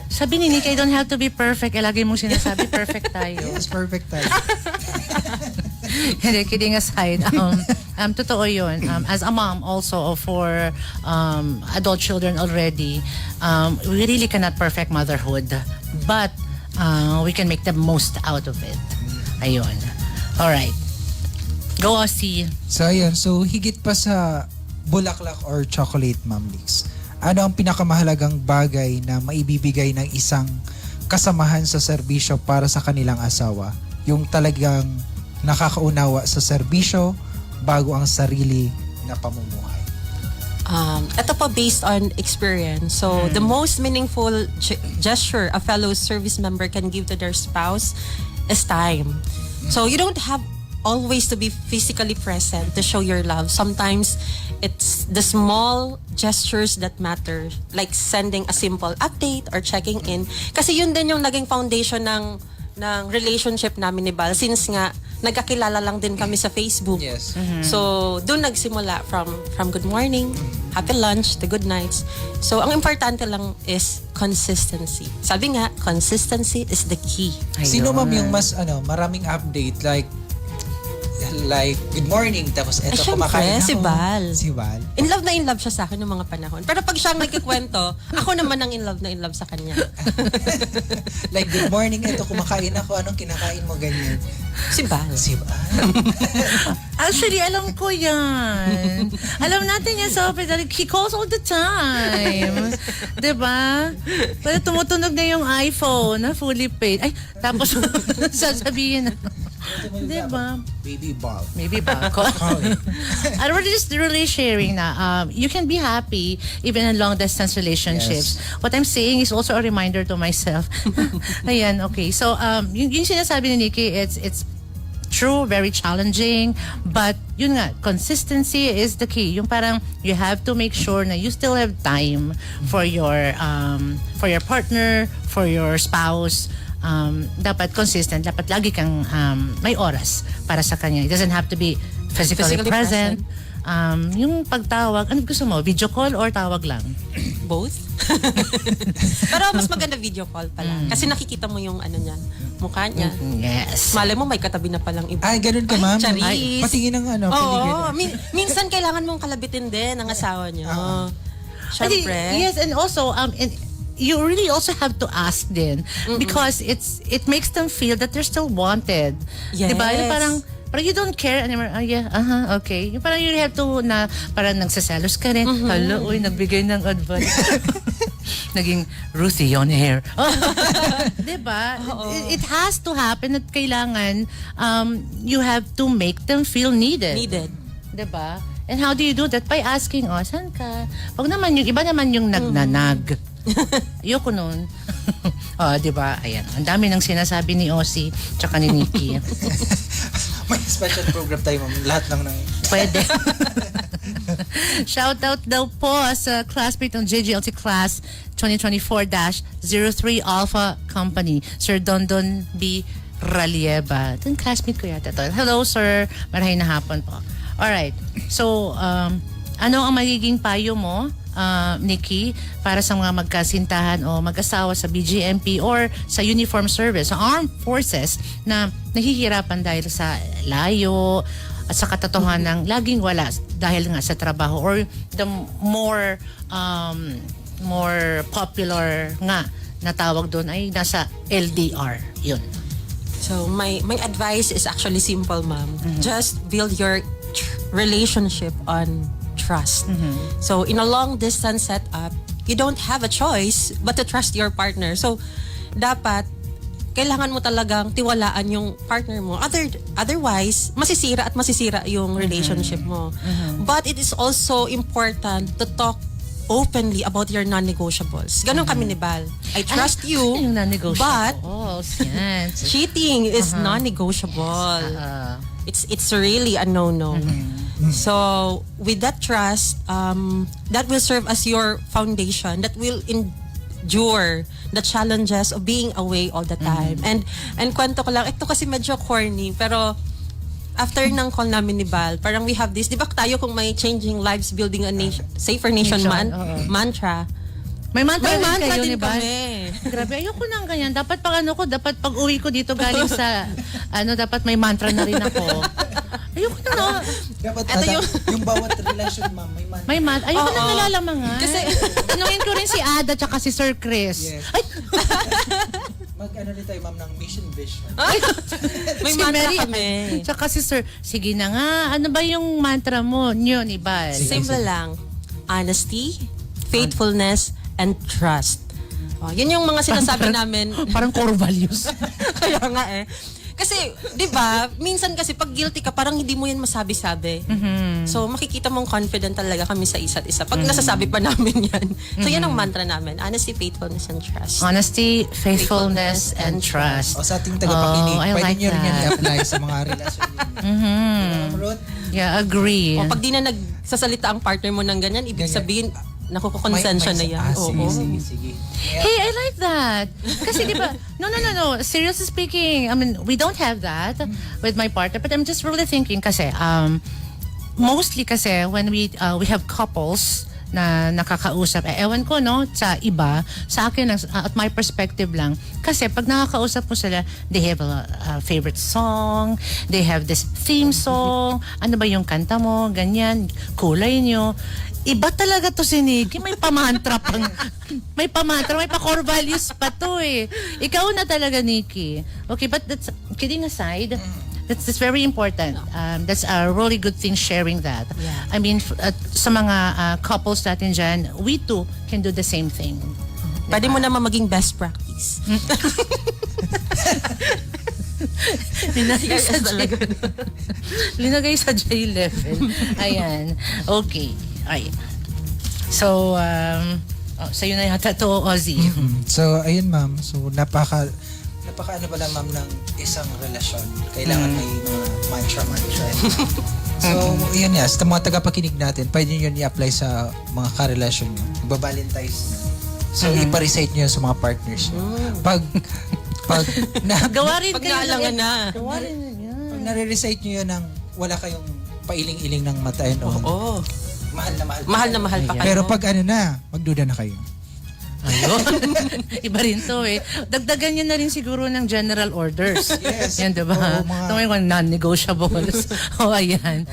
Sabi ni Nikki, I don't have to be perfect. Lagi mong sinasabi, perfect tayo. Yes, perfect tayo. Hindi, kidding aside. Totoo yun. As a mom also for adult children already, we really cannot perfect motherhood. But we can make the most out of it. Ayun. Alright. Go, Ossie. So, ayun. So, higit pa sa bulaklak or chocolate, Ma'am Lix, ano ang pinakamahalagang bagay na maibibigay ng isang kasamahan sa serbisyo para sa kanilang asawa? Yung talagang nakakaunawa sa serbisyo bago ang sarili na pamumuhay. Ito po based on experience. So, the most meaningful gesture a fellow service member can give to their spouse is time. So, you don't have always to be physically present to show your love. Sometimes, it's the small gestures that matter. Like sending a simple update or checking in. Kasi yun din yung naging foundation ng relationship namin ni Bal. Since nga, nagkakilala lang din kami sa Facebook. Yes. So, doon nagsimula from good morning, happy lunch, to good nights. So, ang importante lang is consistency. Sabi nga, consistency is the key. Sino ma'am yung mas maraming update like good morning tapos eto Syempre, kumakain ako. si Bal. Si Bal. In love siya sa akin ng mga panahon. Pero pag siyang nagkikwento, ako naman ang in love sa kanya. Like good morning, eto kumakain ako. Anong kinakain mo ganyan? Si Bal. Si Bal. Actually, alam ko yan. Alam natin yan sa office. He calls all the time. Diba? Pero tumutunog na yung iPhone na fully paid. Ay, tapos sasabihin na. Diba? Baby Bal. Maybe ba? I'm really sharing na you can be happy even in long distance relationships. Yes. What I'm saying is also a reminder to myself. Ayan, okay. So yung sinasabi ni Nikki, it's true, very challenging, but yun nga, consistency is the key. Yung parang you have to make sure na you still have time for your partner, for your spouse. Dapat consistent, dapat lagi kang may oras para sa kanya. It doesn't have to be physically present. Yung pagtawag, ano gusto mo? Video call or tawag lang? Both. Pero mas maganda video call pala. Kasi nakikita mo yung mukha niya. Yes. Malay mo may katabi na palang iba. Ay, ganun ka ma'am. Charis. Ay, patingin ng Oo. paligid. Minsan kailangan mong kalabitin din ang asawa niyo. Syempre. Yes, and also you really also have to ask din because it makes them feel that they're still wanted. Yes. Diba? Yung parang Parang you don't care anymore. Yeah, okay. Yung parang you have to na parang nagsaselos ka rin. Hala, uy, nagbigay ng advice. Naging Ruthie on air. Diba? It has to happen at kailangan you have to make them feel needed. Diba? And how do you do that? By asking, saan ka? Pag naman yung iba naman yung nagnanag. Ayoko nun. Diba? Ayan. Ang dami ng sinasabi ni Ozzy tsaka ni Nikki. May special program tayo, ma'am. Lahat lang ng... Pwede. Shoutout daw po sa classmate ng JGLT class 2024-03 Alpha Company, Sir Dondon B. Ralieva. Ito yung classmate ko yata to. Hello, sir. Marahay na hapon po. Alright. So, ano ang magiging payo mo, Nikki, para sa mga magkasintahan o mag-asawa sa BGMP or sa uniform service, sa armed forces na nahihirapan dahil sa layo at sa katotohanan ng laging wala dahil nga sa trabaho, or the more popular nga na tawag doon ay nasa LDR. Yun. So my advice is actually simple, ma'am. Just build your relationship on trust. So in a long distance setup, you don't have a choice but to trust your partner. So dapat kailangan mo talagang tiwalaan yung partner mo. Otherwise, masisira yung relationship mo. But it is also important to talk openly about your non-negotiables. Ganon kami ni Bal. I trust you, Yung but non-negotiables. Yan. cheating is non-negotiable. It's really a no-no. So with that trust, that will serve as your foundation that will endure the challenges of being away all the time. And kwento ko lang, ito kasi medyo corny, pero after ng call namin ni Bal, parang we have this, di ba tayo kung may changing lives, building a nation, safer nation mantra, May mantra may rin mantra kayo, din di ba? kami. Grabe, ayoko nang ganyan. Dapat dapat pag uwi ko dito galing sa, dapat may mantra na rin ako. Ayoko na. Dapat Ito yung bawat relasyon, ma'am, may man. May mantra. Ayoko na nalalamangan. Kasi tanungin ko rin si Ada tsaka si Sir Chris. Yes. Ay, Mag-ano rin tayo, ma'am, ng mission vision. may si mantra Mary, kami. tsaka si Sir. Sige na nga, ano ba yung mantra mo? Nyo ni Bal. Simple lang. Honesty, faithfulness, and trust. Yun yung mga sinasabi namin. Parang core values. Kaya nga eh. Kasi, di ba, minsan kasi pag guilty ka, parang hindi mo yan masabi-sabi. So, makikita mong confident talaga kami sa isa't isa. Pag nasasabi pa namin yan. So, yan ang mantra namin. Honesty, faithfulness, and trust. Honesty, faithfulness, and trust. O sa ating tagapakinig, I pwede like nyo rin yan that. i-apply sa mga relasyon ninyo. Ruth? Yeah, agree. O pag di na nagsasalita ang partner mo ng ganyan, ibig Ganyan. sabihin, nakukonsensya na yan. Sige. Hey, I like that. Kasi di ba, no. Seriously speaking, I mean, we don't have that with my partner, but I'm just really thinking kasi, mostly kasi when we have couples na nakakausap, ewan ko no, sa iba, sa akin, at my perspective lang, kasi pag nakakausap mo sila, they have a favorite song, they have this theme song, ano ba yung kanta mo, ganyan, kulay nyo. Iba talaga to si Nikki. May pamantra pang... may pa-core values pa to eh. Ikaw na talaga, Nikki. Okay, but that's, kidding aside, that's very important. That's a really good thing sharing that. Yeah. I mean, sa mga couples natin dyan, we too can do the same thing. Pwede mo naman maging best practice. Linagay sa J-level. Ayan. Okay. Ay. So, sa'yo na yata to, Ozzy. So, ayun, ma'am. So, napaka ano pala, ma'am, ng isang relasyon. Kailangan may mga mantra. So, yun nga. Sa mga tagapakinig natin, pwede nyo yun i-apply sa mga karelasyon nyo. Magbabalentize na. So, ipa-recite nyo yun sa mga partners nyo. Pag Gawa rin Pag kayo naalangan na. Gawa rin yan. Pag nare-recite nyo yun ng wala kayong pailing-iling ng mata and all. Oo. Mahal na mahal pa kayo. Pero pag ano na, magduda na kayo. Ayun. Iba rin to eh. Dagdagan niya na rin siguro ng general orders. Yes. Yan, diba? Oo, mga- Ito yung non-negotiables. Ayan.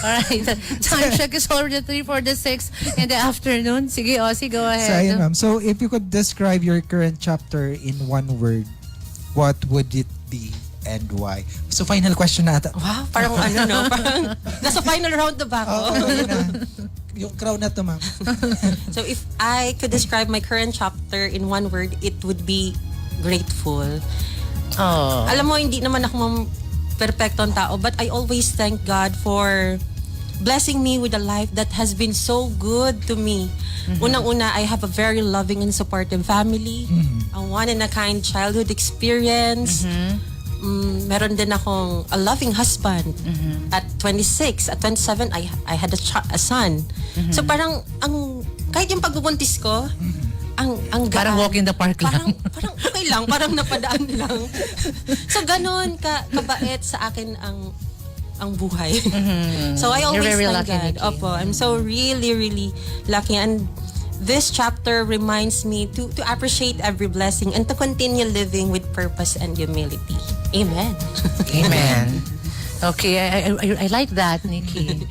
Alright. Time check is already 3:46 in the afternoon. Sige, Ozzy, go So, ahead. ayun, ma'am. So, if you could describe your current chapter in one word, what would it be and why? So final question na ata. Wow, parang ano no, parang nasa final round na ba ako? Yun na. Yung crown na to, ma'am. So if I could describe my current chapter in one word, it would be grateful. Oh. Alam mo, hindi naman ako perfectong tao, but I always thank God for blessing me with a life that has been so good to me. Unang-una, I have a very loving and supportive family. A one-in-a-kind childhood experience. Meron din akong a loving husband. At 26, at 27, I had a son. So parang, kahit yung pagbubuntis ko, ang gaan. Parang walk in the park lang. Parang okay lang, parang napadaan lang. So ganon kabait sa akin ang buhay. So I always You're very thank lucky, God. Nikki. Opo, I'm so really, really lucky. And this chapter reminds me to appreciate every blessing and to continue living with purpose and humility. Amen. Amen. Okay, I like that, Nikki.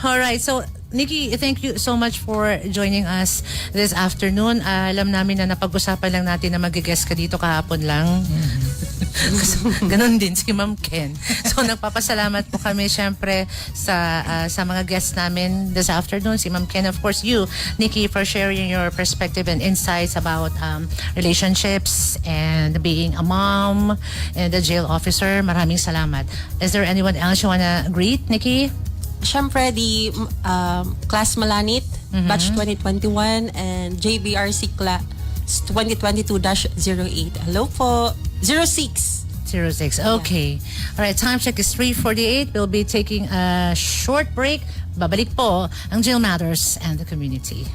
All right, so Nikki, thank you so much for joining us this afternoon. Alam namin na napag-usapan lang natin na mag-guest ka dito kahapon lang. So, ganon din si Ma'am Ken. So nagpapasalamat po kami syempre sa mga guests namin this afternoon. Si Ma'am Ken, of course you, Nikki, for sharing your perspective and insights about relationships and being a mom and a jail officer. Maraming salamat. Is there anyone else you wanna greet, Nikki? Siyempre, the Class Malanit, Batch 2021, and JBRC Class 2022-08. Hello po. 06. 06. Okay. All right, time check is 3:48. We'll be taking a short break. Babalik po ang Jail Matters and the Community.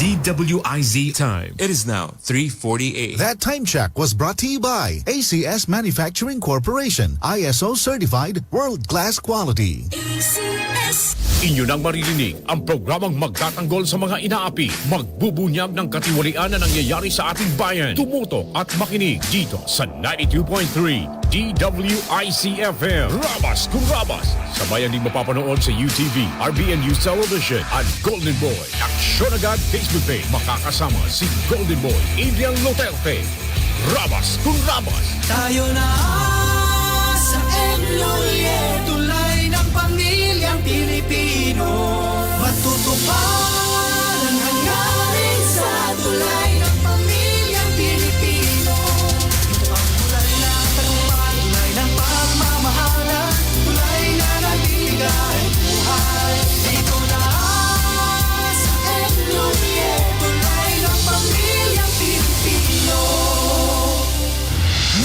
DWIZ time. It is now 3:48. That time check was brought to you by ACS Manufacturing Corporation, ISO certified, world-class quality. Inyo nang maririnig ang programang magtatanggol sa mga inaapi, magbubunyag ng katiwalian na nangyayari sa ating bayan. Tumutok at makinig dito sa 92.3 DWIC-FM. Rabas kung Rabas. Sabayan din mapapanood sa UTV, RBN News Television at Golden Boy. Aksyon agad Facebook page. Makakasama si Golden Boy, Adrian Loterte. Rabas kung Rabas. Tayo na sa Emloye, tulay ng pamilyang Pilipino. Matutupad ang hangarin sa tulay ng pamilyang Pilipino. Ito ang tulay na tagumpay, tulay ng pagmamahalan, tulay na nabigay buhay. Ito na sa Emloye, tulay ng pamilyang Pilipino.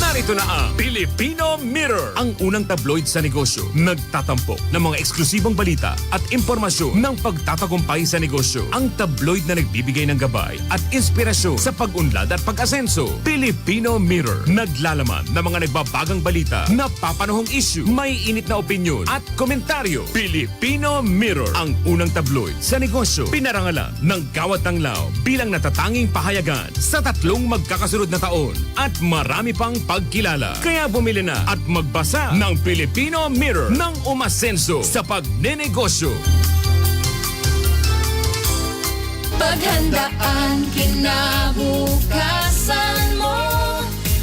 Narito na ang Filipino Mirror, ang unang tabloid sa negosyo. Nagtatampok ng mga eksklusibong balita at impormasyon ng pagtatagumpay sa negosyo. Ang tabloid na nagbibigay ng gabay at inspirasyon sa pag-unlad at pag-asenso. Filipino Mirror, naglalaman ng mga nagbabagang balita, napapanahong issue, may init na opinyon at komentaryo. Filipino Mirror, ang unang tabloid sa negosyo. Pinarangalan ng Gawad Tanglaw bilang natatanging pahayagan sa 3 magkakasunod na taon at marami pang pagkilala. Kaya bumili na at magbasa ng Filipino Mirror nang umasenso sa pagnenegosyo. Paghandaan kinabukasan mo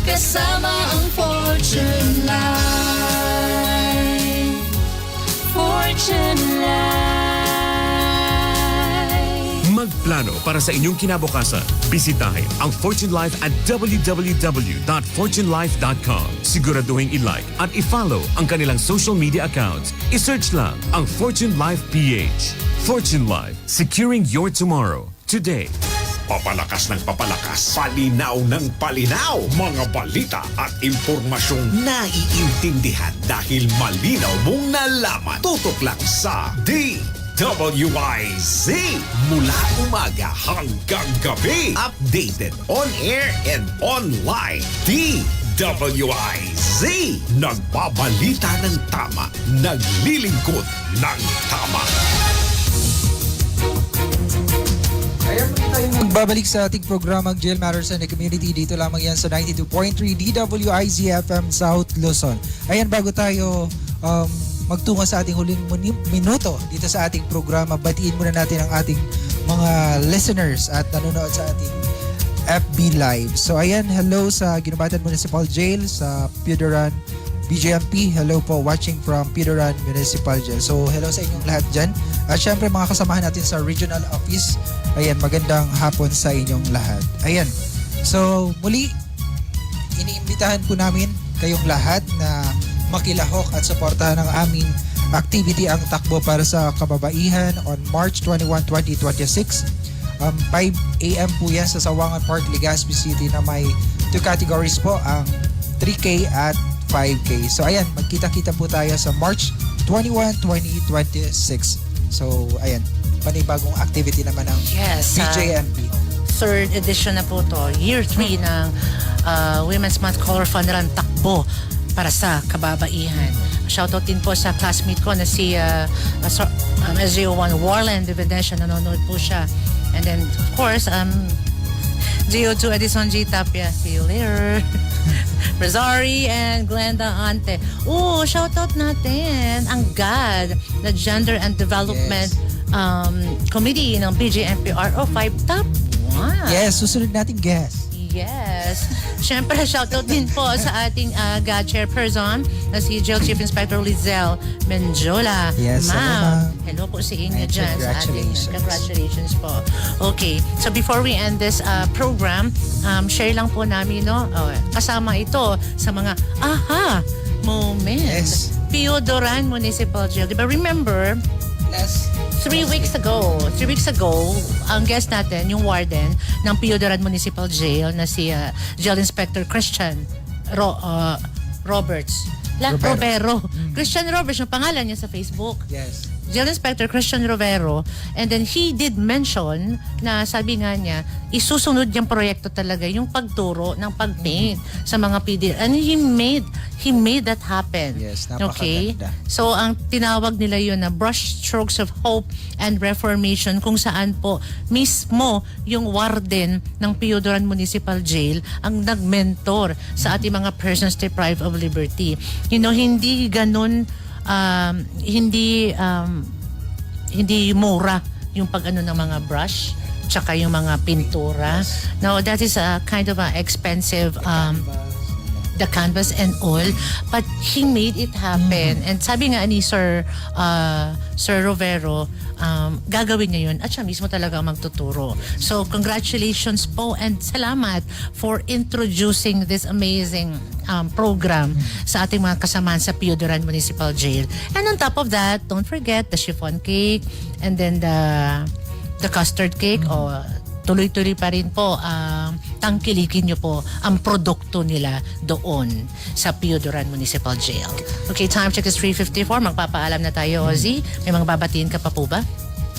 kasama ang Fortune Life. Fortune Life. Magplano para sa inyong kinabukasan. Bisitahin ang Fortune Life at www.fortunelife.com. Siguraduhin i-like at i-follow ang kanilang social media accounts. I-search lang ang Fortune Life PH. Fortune Life, securing your tomorrow today. Papalakas ng papalakas, palinaw ng palinaw. Mga balita at impormasyong naiintindihan dahil malinaw mong nalaman. Tutok lang sa DWIZ. Mula umaga hanggang gabi. Updated on air and online. DWIZ. Nagbabalita ng tama. Naglilingkod ng tama. Magbabalik sa ating programang Jail Matters and the Community. Dito lamang yan sa 92.3 DWIZ FM South Luzon. Ayan, bago tayo magtungo sa ating huling minuto dito sa ating programa, batiin muna natin ang ating mga listeners at nanonood sa ating FB Live. So ayan, hello sa Ginubatan Municipal Jail, sa Pidoran BJMP. Hello po, watching from Pidoran Municipal Jail. So hello sa inyong lahat dyan. At syempre mga kasamahan natin sa regional office. Ayan, magandang hapon sa inyong lahat. Ayan, so muli, iniimbitahan po namin kayong lahat na makilahok at suportahan ang aming activity, ang Takbo para sa Kababaihan on March 21, 2026. 5 a.m. po yan sa Sawangan Park, Legazpi City, na may 2 categories po, ang 3K at 5K. So ayan, magkita-kita po tayo sa March 21, 2026. So ayan, panibagong activity naman ng Yes, BJMP. Third edition na po to, year 3 ng Women's Month Colorful Run Takbo para sa Kababaihan. Shoutout din po sa classmate ko na si SGO1 Warland de Venecia, nanonood po siya. And then, of course, GO2 Edison G. Tapia, see you later. Rosari and Glenda Ante. Shoutout natin ang GAD, the Gender and Development Committee ng BJMPRO5 Top 1. Yes, susunod nating guest. Yes. Siyempre, shoutout din po sa ating GAD chairperson na si Jail Chief Inspector Lizelle Menjola. Yes, ma'am. Hello po sa inyo And dyan sa ating congratulations po. Okay, so before we end this program, share lang po namin, no? Kasama ito sa mga aha moments. Yes. Piodoran Municipal Jail. Diba remember, 3 weeks ago, ang guest natin, yung warden ng Piodoran Municipal Jail na si Jail Inspector Christian Roberts. Robero. Christian Roberts, yung pangalan niya sa Facebook. Yes. Jail Inspector Christian Rovero, and then he did mention na sabi nga niya, isusunod yung proyekto talaga, yung pagturo ng pag-paint sa mga PD. And he made that happen. Yes, okay? napakaganda. So, ang tinawag nila yun na brush strokes of hope and reformation, kung saan po mismo yung warden ng Piodoran Municipal Jail ang nag-mentor sa ating mga persons deprived of liberty. You know, hindi ganun hindi mura yung pag-ano ng mga brush tsaka yung mga pintura. No, that is a kind of a expensive the canvas and all, but he made it happen. And sabi nga ni Sir Rovero, gagawin niya yun at siya mismo talaga magtuturo. So congratulations po and salamat for introducing this amazing program sa ating mga kasamaan sa Piodoran Municipal Jail. And on top of that, don't forget the chiffon cake and then the custard cake. Tuloy-tuloy pa rin po, tangkilikin nyo po ang produkto nila doon sa Piodoran Municipal Jail. Okay, time check is 3:54. Magpapaalam na tayo, Ozzy. May mga babatiin ka pa po ba?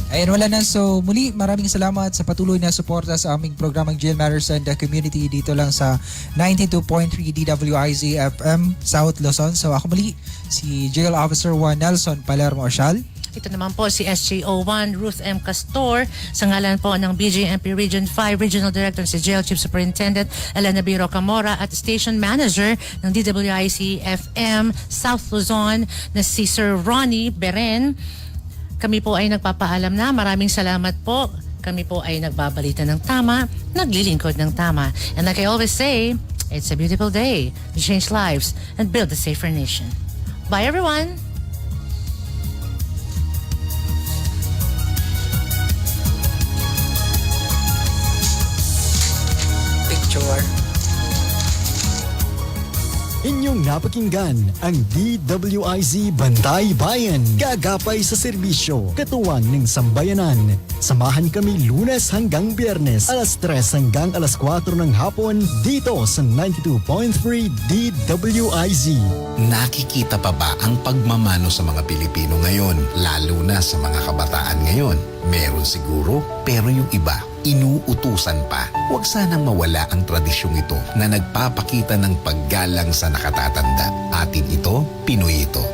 Ayan, wala na. So muli, maraming salamat sa patuloy na suporta sa aming programang Jail Matters and the Community dito lang sa 92.3 DWIZ FM South Luzon. So ako muli, si Jail Officer 1 Nelson Palermo Osyal. Ito naman po si SJO1 Ruth M. Castor, sa ngalan po ng BJMP Region 5 Regional Director si Jail Chief Superintendent Elena Biro Camora at Station Manager ng DWIC FM South Luzon na si Sir Ronnie Beren. Kami po ay nagpapaalam na. Maraming salamat po. Kami po ay nagbabalita ng tama, naglilingkod ng tama. And like I always say, it's a beautiful day to change lives and build a safer nation. Bye everyone! Inyong napakinggan ang DWIZ Bantay Bayan. Gagapay sa serbisyo, katuwang ng sambayanan. Samahan kami Lunes hanggang Biyernes, alas 3 hanggang alas 4 ng hapon dito sa 92.3 DWIZ. Nakikita pa ba ang pagmamano sa mga Pilipino ngayon, lalo na sa mga kabataan ngayon? Meron siguro, pero yung iba, inuutusan pa. Huwag sanang mawala ang tradisyong ito na nagpapakita ng paggalang sa nakatatanda. Atin ito, Pinoy ito.